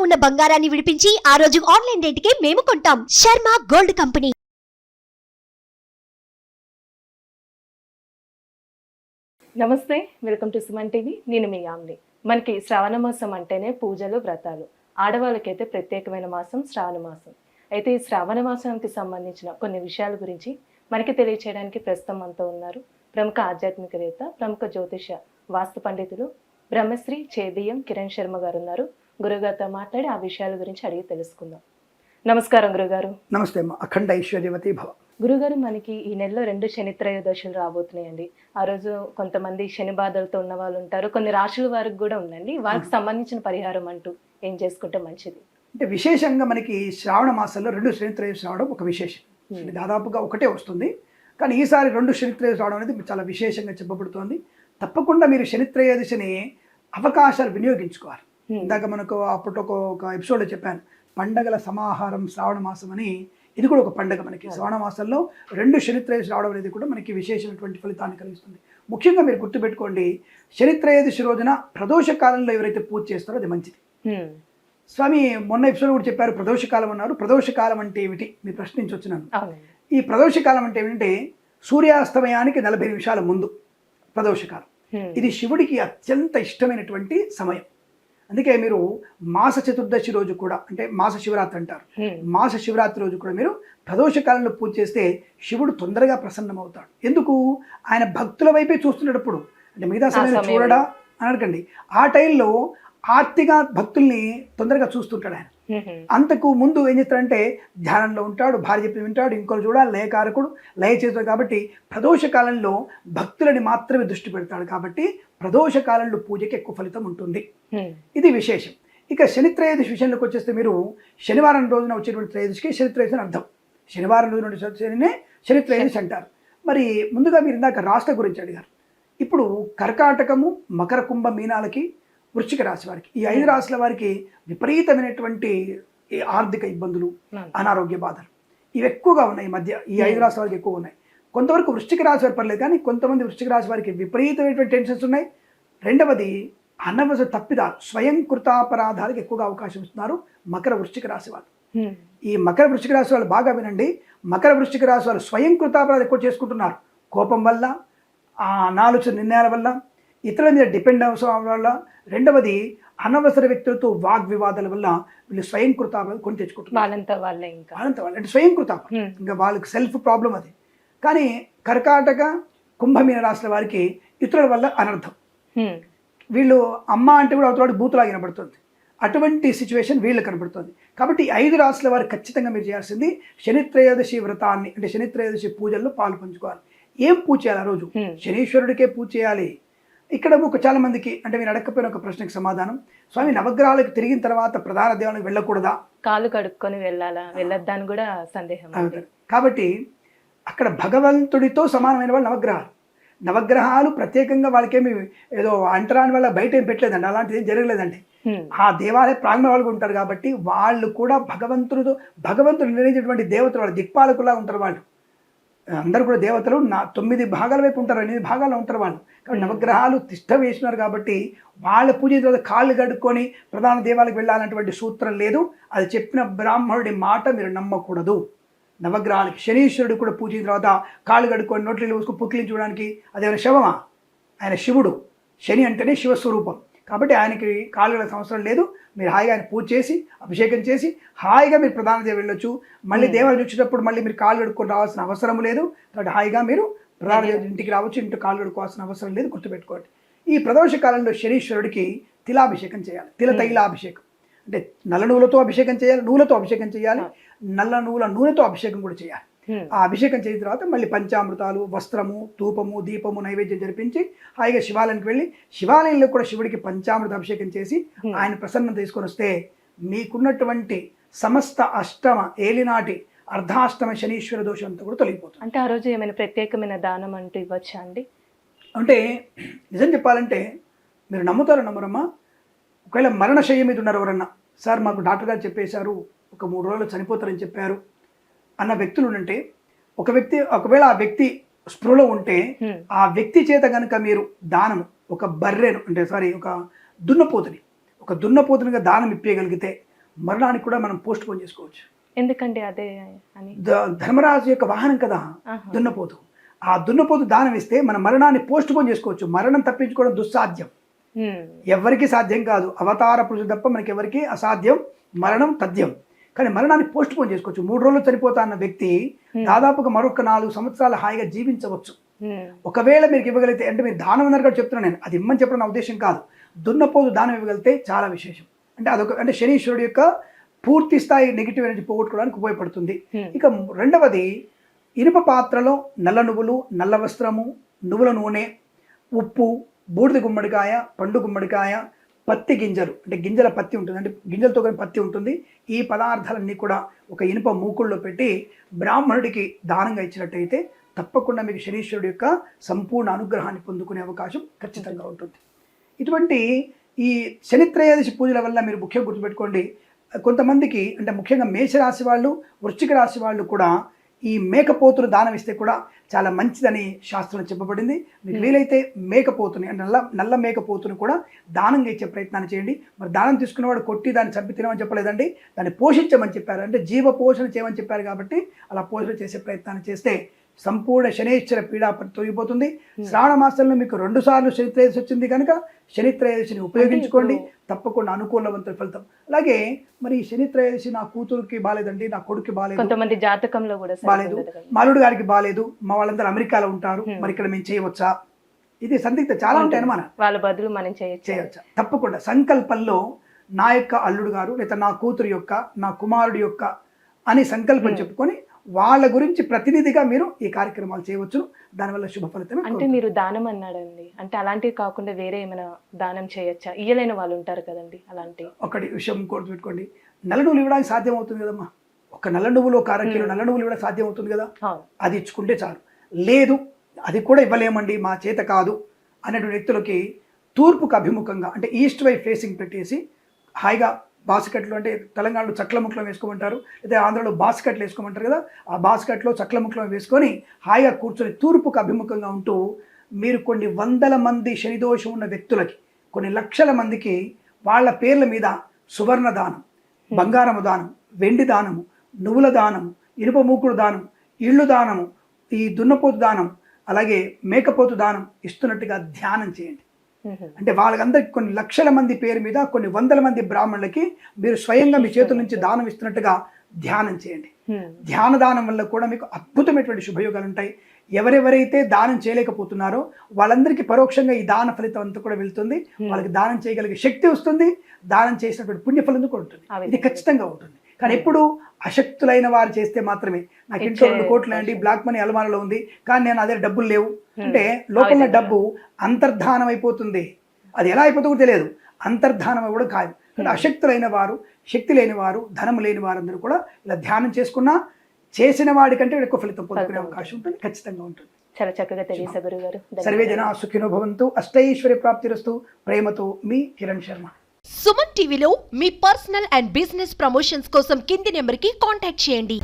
ఉన్న బంగారాన్ని విడిపించి ఆ రోజు ఆన్లైన్ రేటుకే మేము కొంటాం. Sharma gold company. నమస్తే, వెల్కమ్ టు సుమన్ టీవీ. నేను మీ యామ్ని. మనకి శ్రావణ మాసం అంటేనే పూజలు, వ్రతాలు. ఆడవాళ్ళకైతే ప్రత్యేకమైన మాసం శ్రావణ మాసం. అయితే ఈ శ్రావణ మాసానికి సంబంధించిన కొన్ని విషయాల గురించి మనకి తెలియచేయడానికి ప్రస్తుతం మనతో ఉన్నారు ప్రముఖ ఆధ్యాత్మికవేత్త, ప్రముఖ జ్యోతిష వాస్తు పండితులు బ్రహ్మశ్రీ చేదియం కిరణ్ శర్మ గారు ఉన్నారు. గురుగారితో మాట్లాడి ఆ విషయాల గురించి అడిగి తెలుసుకుందాం. నమస్కారం గురుగారు. నమస్తే అమ్మ. అఖండ ఐశ్వర్యవతి భవ. గురుగారు, మనకి ఈ నెలలో 2 శని త్రయోదశులు రాబోతున్నాయండి. ఆ రోజు కొంతమంది శని బాధలతో ఉన్న వాళ్ళు ఉంటారు, కొన్ని రాశుల వారికి కూడా ఉందండి. వారికి సంబంధించిన పరిహారం అంటూ ఏం చేసుకుంటే మంచిది? అంటే విశేషంగా మనకి శ్రావణ మాసంలో 2 శనిత్రయోదశి రావడం ఒక విశేషం. అంటే దాదాపుగా ఒకటే వస్తుంది, కానీ ఈసారి 2 శనిత్రయోదశి రావడం అనేది చాలా విశేషంగా చెప్పబడుతోంది. తప్పకుండా మీరు శనిత్రయోదశిని అవకాశాలు వినియోగించుకోవాలి. ఇందాక మనకు అప్పటి ఒక ఎపిసోడ్లో చెప్పాను, పండగల సమాహారం శ్రావణ మాసం అని. ఇది కూడా ఒక పండగ మనకి. శ్రావణ మాసంలో 2 శనిత్రయోదశి రావడం అనేది కూడా మనకి విశేషమైనటువంటి ఫలితాన్ని కలిగిస్తుంది. ముఖ్యంగా మీరు గుర్తుపెట్టుకోండి, శనిత్రయోదశి రోజున ప్రదోష కాలంలో ఎవరైతే పూజ చేస్తారో అది మంచిది. స్వామి మొన్న ఎపిసోడ్ కూడా చెప్పారు, ప్రదోష కాలం అన్నారు. ప్రదోష కాలం అంటే ఏమిటి మీరు ప్రశ్నించవచ్చు నన్ను. ఈ ప్రదోష కాలం అంటే ఏమిటంటే సూర్యాస్తమయానికి 40 నిమిషాల ముందు ప్రదోష కాలం. ఇది శివుడికి అత్యంత ఇష్టమైనటువంటి సమయం. అందుకే మీరు మాస చతుర్దశి రోజు కూడా, అంటే మాస శివరాత్రి అంటారు, మాస శివరాత్రి రోజు కూడా మీరు ప్రదోష కాలంలో పూజ చేస్తే శివుడు తొందరగా ప్రసన్నమవుతాడు. ఎందుకు? ఆయన భక్తుల వైపే చూస్తున్నప్పుడు. అంటే మిగతా సమయంలో చూడడా అని అడగండి. ఆ టైంలో ఆర్తిగా భక్తుల్ని తొందరగా చూస్తుంటాడు ఆయన. అంతకు ముందు ఏం చేస్తాడంటే ధ్యానంలో ఉంటాడు, భార్య చెప్పి వింటాడు, ఇంకోరు చూడాలి, లయకారకుడు, లయ చేస్తాడు. కాబట్టి ప్రదోష కాలంలో భక్తులని మాత్రమే దృష్టి పెడతాడు. కాబట్టి ప్రదోష కాలంలో పూజకి ఎక్కువ ఫలితం ఉంటుంది. ఇది విశేషం. ఇక శనిత్రయోదశి విషయంలోకి వచ్చేస్తే, మీరు శనివారం రోజున వచ్చేటువంటి త్రయోదశికి శనిత్రయోదశి అని అర్థం. శనివారం రోజున శనినే శనిత్రయోదశి అంటారు. మరి ముందుగా మీరు ఇందాక రాష్ట్ర గురించి అడిగారు. ఇప్పుడు కర్కాటకము, మకర, కుంభ, మీనాలకి, వృశ్చిక రాశి వారికి, ఈ 5 రాశుల వారికి విపరీతమైనటువంటి ఆర్థిక ఇబ్బందులు, అనారోగ్య బాధలు ఇవి ఎక్కువగా ఉన్నాయి ఈ మధ్య. ఈ 5 రాశుల వారికి ఎక్కువ ఉన్నాయి. కొంతవరకు వృశ్చిక రాశి వారికి పర్లేదు, కానీ కొంతమంది వృశ్చిక రాశి వారికి విపరీతమైనటువంటి టెన్షన్స్ ఉన్నాయి. రెండవది అనవసర తప్పిదాలు, స్వయం కృతాపరాధాలకు ఎక్కువగా అవకాశం ఇస్తున్నారు మకర, వృశ్చిక రాశి వాళ్ళు. ఈ మకర, వృశ్చిక రాశి వాళ్ళు బాగా వినండి. మకర, వృశ్చిక రాశి వాళ్ళు స్వయం కృతాపరాధాలు ఎక్కువ చేసుకుంటున్నారు. కోపం వల్ల, అనాలోచన నిర్ణయాల వల్ల, ఇతరుల మీద డిపెండ్ అవసరం వల్ల. రెండవది అనవసర వ్యక్తులతో వాగ్వివాదాల వల్ల వీళ్ళు స్వయం కృతాపరాధాలు కొని తెచ్చుకుంటున్నారు. వాళ్ళంతా వాళ్ళే అంటే స్వయం కృతాపరాధం, ఇంకా వాళ్ళకి సెల్ఫ్ ప్రాబ్లం అది. కానీ కర్కాటక, కుంభమీన రాశుల వారికి ఇతరుల వల్ల అనర్థం. వీళ్ళు అమ్మ అంటే కూడా అవతల బూతులా కనబడుతుంది. అటువంటి సిచ్యువేషన్ వీళ్ళు కనబడుతుంది. కాబట్టి 5 రాశుల వారు ఖచ్చితంగా మీరు చేయాల్సింది శనిత్రయోదశి వ్రతాన్ని, అంటే శనిత్రయోదశి పూజల్లో పాలు పంచుకోవాలి. ఏం పూజ చేయాలి ఆ రోజు? శనీశ్వరుడికే పూజ చేయాలి. ఇక్కడ చాలా మందికి, అంటే మీరు అడగకపోయిన ఒక ప్రశ్నకు సమాధానం, స్వామి నవగ్రహాలకు తిరిగిన తర్వాత ప్రధాన దేవాలయానికి వెళ్ళకూడదా, కాళ్ళు కడుక్కొని వెళ్ళాలా, వెళ్ళొద్దా అని కూడా సందేహం. కాబట్టి అక్కడ భగవంతుడితో సమానమైన వాళ్ళు నవగ్రహాలు. నవగ్రహాలు ప్రత్యేకంగా వాళ్ళకేమి ఏదో అంటరాని వల్ల బయట ఏం పెట్టలేదండి, అలాంటిది ఏం జరగలేదండి. ఆ దేవాలయ ప్రాంగణ వాళ్ళు ఉంటారు కాబట్టి వాళ్ళు కూడా భగవంతుడు నిర్ణయించినటువంటి దేవతలు, వాళ్ళ దిక్పాలకులా ఉంటారు వాళ్ళు. అందరూ కూడా దేవతలు 9 భాగాల వైపు ఉంటారు, 8 భాగాల్లో ఉంటారు వాళ్ళు. కాబట్టి నవగ్రహాలు తిష్ట వేసినారు కాబట్టి వాళ్ళ పూజ తర్వాత కాళ్ళు కడుక్కొని ప్రధాన దేవాలకు వెళ్ళాలన్నటువంటి సూత్రం లేదు. అది చెప్పిన బ్రాహ్మణుడి మాట మీరు నమ్మకూడదు. నవగ్రహాలకి శనీశ్వరుడు కూడా పూజించిన తర్వాత కాళ్ళు కడుక్కొని నోట్లు వేసుకుని పుక్కిలించడానికి అదేమైనా శవమా? ఆయన శివుడు. శని అంటేనే శివస్వరూపం. కాబట్టి ఆయనకి కాళ్ళు అవసరం లేదు. మీరు హాయిగా ఆయన పూజ చేసి అభిషేకం చేసి హాయిగా మీరు ప్రధాన దేవి వెళ్ళొచ్చు. మళ్ళీ దేవాలయం వచ్చేటప్పుడు మళ్ళీ మీరు కాళ్ళు కడుక్కొని రావాల్సిన అవసరం లేదు. కాబట్టి హాయిగా మీరు ప్రధాన దేవి ఇంటికి రావచ్చు, ఇంటి కాళ్ళు కడుక్కోవాల్సిన అవసరం లేదు. గుర్తుపెట్టుకోండి. ఈ ప్రదోష కాలంలో శనీశ్వరుడికి తిలాభిషేకం చేయాలి. తైలాభిషేకం అంటే నల్ల నూనెతో అభిషేకం చేయాలి, నూనెతో అభిషేకం చేయాలి, నల్ల నూనెతో అభిషేకం కూడా చేయాలి. ఆ అభిషేకం చేసిన తర్వాత మళ్ళీ పంచామృతాలు, వస్త్రము, ధూపము, దీపము, నైవేద్యం జరిపించి హాయిగా శివాలయానికి వెళ్ళి శివాలయంలో కూడా శివుడికి పంచామృత అభిషేకం చేసి ఆయన ప్రసన్నం తీసుకొని వస్తే మీకున్నటువంటి సమస్త అష్టమ ఏలినాటి అర్ధాష్టమ శనీశ్వర దోషం అంతా కూడా తొలగిపోతుంది. అంటే ఆ రోజు ఏమైనా ప్రత్యేకమైన దానం అంటూ ఇవ్వచ్చా అండి? అంటే నిజం చెప్పాలంటే మీరు నమ్ముతారో నమ్మరమ్మా, ఒకవేళ మరణశయ్య మీద ఉన్నారు ఎవరన్నా, సార్ మాకు డాక్టర్ గారు చెప్పేశారు ఒక 3 రోజులు చనిపోతారని చెప్పారు అన్న వ్యక్తులు ఉంటే, ఒకవేళ ఆ వ్యక్తి స్పృహలో ఉంటే ఆ వ్యక్తి చేత కనుక మీరు దానం, ఒక బర్రెను అంటే ఒక దున్నపోతునిగా దానం ఇప్పగలిగితే మరణానికి కూడా మనం పోస్ట్ పోన్ చేసుకోవచ్చు. ఎందుకండి అదే అని? ధర్మరాజు యొక్క వాహనం కదా ఆహా. దున్నపోతు. ఆ దున్నపోతు దానం ఇస్తే మన మరణాన్ని పోస్ట్ పోన్ చేసుకోవచ్చు. మరణం తప్పించుకోవడం దుస్సాధ్యం, ఎవరికి సాధ్యం కాదు. అవతార పురుషుడు తప్ప మనకి ఎవరికి అసాధ్యం, మరణం తథ్యం. కానీ మరణాన్ని పోస్ట్ పోన్ చేసుకోవచ్చు. 3 రోజులు చనిపోతా అన్న వ్యక్తి దాదాపుగా మరొక 4 సంవత్సరాలు హాయిగా జీవించవచ్చు. ఒకవేళ మీరు ఇవ్వగలిగితే, అంటే మీరు దానం అన్నారు కూడా చెప్తున్నాను నేను, అది ఇమ్మని చెప్పడం నా ఉద్దేశం కాదు. దున్నపోతు దానం ఇవ్వగలిగితే చాలా విశేషం. అంటే అదొక, అంటే శనీశ్వరుడు యొక్క పూర్తి స్థాయి నెగిటివ్ ఎనర్జీ పోగొట్టుకోవడానికి ఉపయోగపడుతుంది. ఇక రెండవది, ఇనుప పాత్రలో నల్ల నువ్వులు, నల్ల వస్త్రము, నువ్వుల నూనె, ఉప్పు, బూడిద గుమ్మడికాయ, పండు గుమ్మడికాయ, పత్తి గింజలు, అంటే గింజల పత్తి ఉంటుంది, అంటే గింజలతో కానీ పత్తి ఉంటుంది. ఈ పదార్థాలన్నీ కూడా ఒక ఇనుప మూకుల్లో పెట్టి బ్రాహ్మణుడికి దానంగా ఇచ్చినట్టయితే తప్పకుండా మీకు శనీశ్వరుడు యొక్క సంపూర్ణ అనుగ్రహాన్ని పొందుకునే అవకాశం ఖచ్చితంగా ఉంటుంది. ఇటువంటి ఈ శనిత్రయోదశి పూజల వల్ల మీరు ముఖ్యంగా గుర్తుపెట్టుకోండి, కొంతమందికి, అంటే ముఖ్యంగా మేషరాశి వాళ్ళు, వృశ్చిక రాశి వాళ్ళు కూడా ఈ మేకపోతును దానం ఇస్తే కూడా చాలా మంచిదని శాస్త్రంలో చెప్పబడింది. మీకు వీలైతే మేకపోతుని, అంటే నల్ల మేకపోతుని కూడా దానంగా ఇచ్చే ప్రయత్నాన్ని చేయండి. మరి దానం తీసుకున్నవాడు కొట్టి దాన్ని చంపి తినమని చెప్పలేదండి, దాన్ని పోషించమని చెప్పారు. అంటే జీవ పోషణ చేయమని చెప్పారు కాబట్టి అలా పోషణ చేసే ప్రయత్నాన్ని చేస్తే సంపూర్ణ శనేశ్వర పీడా తొలగిపోతుంది. శ్రావణ మాసంలో మీకు 2 సార్లు శనిత్రయోదశి వచ్చింది కనుక శనిత్రయోదశిని ఉపయోగించుకోండి, తప్పకుండా అనుకూలవంతుల ఫలితం. అలాగే మరి శనిత్రయోదశి నా కూతురికి బాలేదండి, నా కొడుకు బాలేదు, కొంతమంది జాతకంలో కూడా బాలేదు, మాలుడు గారికి బాలేదు, మా వాళ్ళందరూ అమెరికాలో ఉంటారు, మరి ఇక్కడ మేము చేయవచ్చా? ఇది సందిగ్ధ చాలా ఉంటాయి అనుమానం. వాళ్ళ బదులు మనం చేయొచ్చా? తప్పకుండా సంకల్పంలో నా యొక్క అల్లుడు గారు లేదా నా కూతురు యొక్క, నా కుమారుడు యొక్క అని సంకల్పం చెప్పుకొని వాళ్ళ గురించి ప్రతినిధిగా మీరు ఈ కార్యక్రమాలు చేయవచ్చు. దానివల్ల శుభ ఫలితం. అంటే మీరు దానం అన్నాడండి, అంటే అలాంటివి కాకుండా వేరే ఏమైనా దానం చేయొచ్చా? ఇయ్యలేని వాళ్ళు ఉంటారు కదండి, అలాంటి ఒకటి విషయం గుర్తుపెట్టుకోండి, నల్ల నువ్వులు ఇవ్వడానికి సాధ్యం అవుతుంది కదమ్మా. ఒక నల్ల నువ్వులు, ఒక 1/2 కిలో నల్ల నువ్వులు ఇవ్వడానికి సాధ్యం అవుతుంది కదా, అది ఇచ్చుకుంటే చాలు. లేదు అది కూడా ఇవ్వలేమండి, మా చేత కాదు అనేటువంటి వ్యక్తులకి తూర్పుకు అభిముఖంగా, అంటే ఈస్ట్ వైపు ఫేసింగ్ పెట్టేసి హాయిగా బాస్కెట్లు, అంటే తెలంగాణలో చక్ల ముక్కలం వేసుకోమంటారు, లేదా ఆంధ్రలో బాస్కెట్లు వేసుకోమంటారు కదా, ఆ బాస్కెట్లో చక్ల ముక్కలం వేసుకొని హాయిగా కూర్చొని తూర్పుకు అభిముఖంగా ఉంటూ మీరు కొన్ని 100 మంది శనిదోషం ఉన్న వ్యక్తులకి, కొన్ని లక్షల మందికి వాళ్ళ పేర్ల మీద సువర్ణ దానం, బంగారము దానం, వెండి దానము, నువ్వుల దానము, ఇనుప మూకుడు దానం, ఇళ్ళు దానము, ఈ దున్నపోతు దానం, అలాగే మేకపోతు దానం ఇస్తున్నట్టుగా ధ్యానం చేయండి. అంటే వాళ్ళకందరికి కొన్ని లక్షల మంది పేరు మీద కొన్ని 100 మంది బ్రాహ్మణులకి మీరు స్వయంగా మీ చేతుల నుంచి దానం ఇస్తున్నట్టుగా ధ్యానం చేయండి. ధ్యాన దానం వల్ల కూడా మీకు అద్భుతమైనటువంటి శుభయోగాలు ఉంటాయి. ఎవరెవరైతే దానం చేయలేకపోతున్నారో వాళ్ళందరికీ పరోక్షంగా ఈ దాన ఫలితం అంతా కూడా వెళ్తుంది. వాళ్ళకి దానం చేయగలిగే శక్తి వస్తుంది, దానం చేసినటువంటి పుణ్యఫలం కూడా ఉంటుంది. ఇది ఖచ్చితంగా ఉంటుంది. కానీ ఎప్పుడు అశక్తులైన వారు చేస్తే మాత్రమే, నాకు ఇంట్లో 2 కోట్లు అండి, బ్లాక్ మనీ అలమారలో ఉంది, కానీ నేను అదే డబ్బులు లేవు అంటే లోపల డబ్బు అంతర్ధానం అయిపోతుంది. అది ఎలా అయిపోతుందో కూడా తెలియదు, అంతర్ధానం అవ్వడం ఖాయం. అశక్తులైన వారు, శక్తి లేని వారు, ధనం లేని వారందరూ కూడా ఇలా ధ్యానం చేసుకున్నా చేసిన వాడికంటే ఎక్కువ ఫలితం పొందుకునే అవకాశం ఉంటుంది, ఖచ్చితంగా ఉంటుంది. చాలా చక్కగా తెలియసా గురుగారు. సర్వే జనా సుఖినో భవంతు, అష్టైశ్వర్య ప్రాప్తిరస్తు. ప్రేమతో మీ కిరణ్ శర్మ. సుమన్ టీవీలో మీ పర్సనల్ అండ్ బిజినెస్ ప్రమోషన్స్ కోసం కింది నెంబర్కి కాంటాక్ట్ చేయండి.